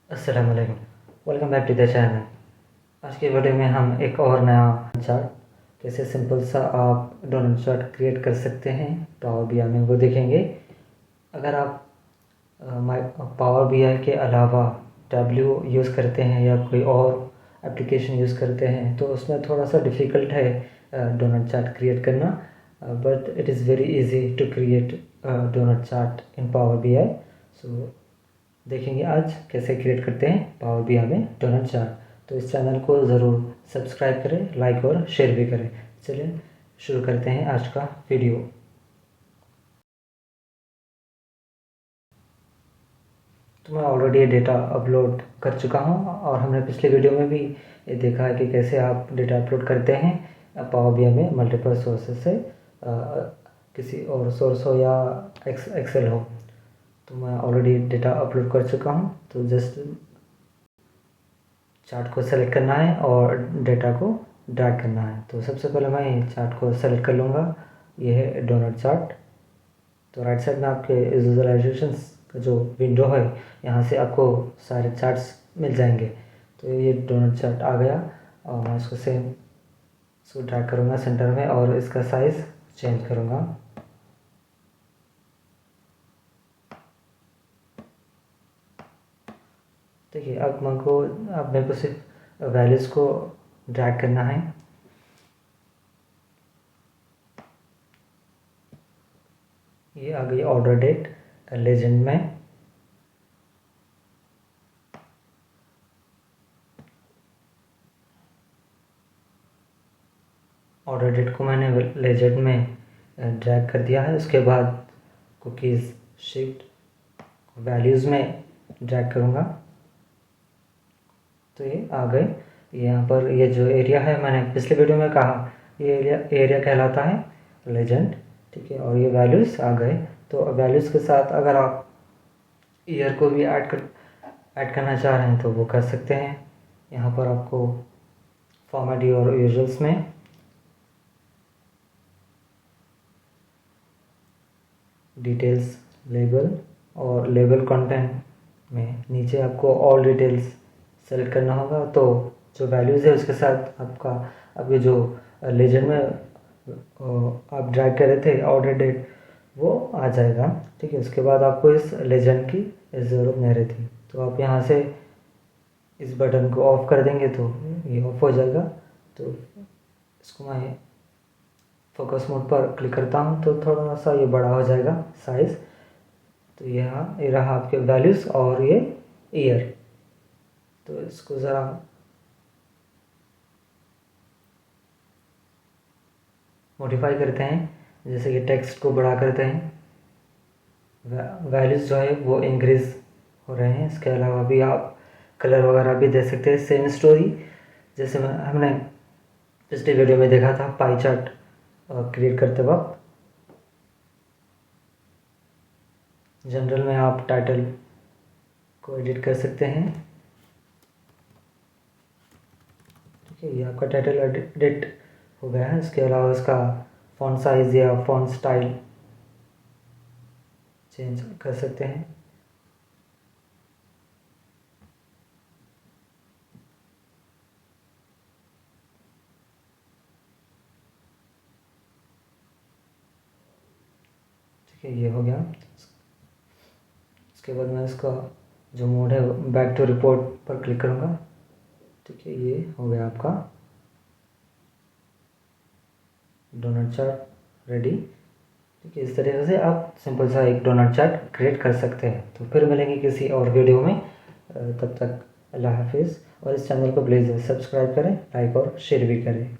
अस्सलाम वालेकुम। Welcome back to the channel. आज की वीडियो में हम एक और नया चार्ट कैसे सिंपल सा आप डोनट चार्ट क्रिएट कर सकते हैं पावर बीआई में वो देखेंगे। अगर आप पावर बीआई के अलावा टैबल्यू यूज़ करते हैं या कोई और एप्लीकेशन यूज़ करते हैं तो उसमें थोड़ा सा डिफ़िकल्ट है डोनट चार्ट क्रिएट करना, but it is very easy to create donut chart in Power BI. So देखेंगे आज कैसे क्रिएट करते हैं पावर बीआई में डोनट चार्ट। तो इस चैनल को ज़रूर सब्सक्राइब करें, लाइक और शेयर भी करें। चलिए शुरू करते हैं आज का वीडियो। तो मैं ऑलरेडी ये डेटा अपलोड कर चुका हूँ और हमने पिछले वीडियो में भी ये देखा है कि कैसे आप डेटा अपलोड करते हैं पावर बीआई में मल्टीपल सोर्सेस से, किसी और सोर्स हो या एक्सेल हो। तो मैं ऑलरेडी डेटा अपलोड कर चुका हूँ। तो जस्ट चार्ट को सेलेक्ट करना है और डेटा को ड्रैग करना है। तो सबसे पहले मैं चार्ट को सेलेक्ट कर लूँगा। ये है डोनट चार्ट। तो राइट साइड में आपके विजुअलाइजेशंस का जो विंडो है यहाँ से आपको सारे चार्ट्स मिल जाएंगे। तो ये डोनट चार्ट आ गया और मैं इसको ड्रैग करूँगा सेंटर में और इसका साइज़ चेंज करूँगा। देखिए अब मेरे को सिर्फ वैल्यूज़ को ड्रैग करना है। ये आ गई ऑर्डर डेट लेजेंड में। ऑर्डर डेट को मैंने लेजेंड में ड्रैग कर दिया है। उसके बाद कुकीज़ शिफ्ट वैल्यूज़ में ड्रैग करूँगा तो ये आ गए। यहाँ पर ये जो एरिया है मैंने पिछले वीडियो में कहा ये एरिया कहलाता है लेजेंड, ठीक है। और ये वैल्यूज़ आ गए। तो वैल्यूज़ के साथ अगर आप ईयर को भी ऐड करना चाह रहे हैं तो वो कर सकते हैं। यहाँ पर आपको फॉर्मेट और यूजुअल्स में डिटेल्स लेबल और लेबल कंटेंट में नीचे आपको ऑल डिटेल्स सेलेक्ट करना होगा। तो जो वैल्यूज़ है उसके साथ आपके जो लेजेंड में आप ड्रैग कर रहे थे ऑर्डर डेट वो आ जाएगा, ठीक है। उसके बाद आपको इस लेजेंड की ज़रूरत नहीं रहती। तो आप यहाँ से इस बटन को ऑफ कर देंगे तो ये ऑफ हो जाएगा। तो इसको मैं फोकस मोड पर क्लिक करता हूँ तो थोड़ा सा ये बड़ा हो जाएगा साइज़। तो ये रहा आपके वैल्यूज़ और ये ईयर। तो इसको ज़रा मॉडिफाई करते हैं, जैसे कि टेक्स्ट को बड़ा करते हैं। वैल्यूज़ जो है वो इंक्रीज़ हो रहे हैं। इसके अलावा भी आप कलर वगैरह भी दे सकते हैं। सेम स्टोरी जैसे हमने पिछले वीडियो में देखा था पाई चार्ट क्रिएट करते वक्त। जनरल में आप टाइटल को एडिट कर सकते हैं, ठीक है। ये आपका टाइटल एडिट हो गया है। इसके अलावा इसका फॉन्ट साइज़ या फॉन्ट स्टाइल चेंज कर सकते हैं। ठीक है, ये हो गया। इसके बाद मैं इसका जो मोड है बैक टू रिपोर्ट पर क्लिक करूँगा, ठीक है। ये हो गया आपका डोनट चार्ट रेडी, ठीक है। इस तरीके से आप सिंपल सा एक डोनट चार्ट क्रिएट कर सकते हैं। तो फिर मिलेंगे किसी और वीडियो में, तब तक अल्लाह हाफिज़। और इस चैनल को प्लीज़ सब्सक्राइब करें, लाइक और शेयर भी करें।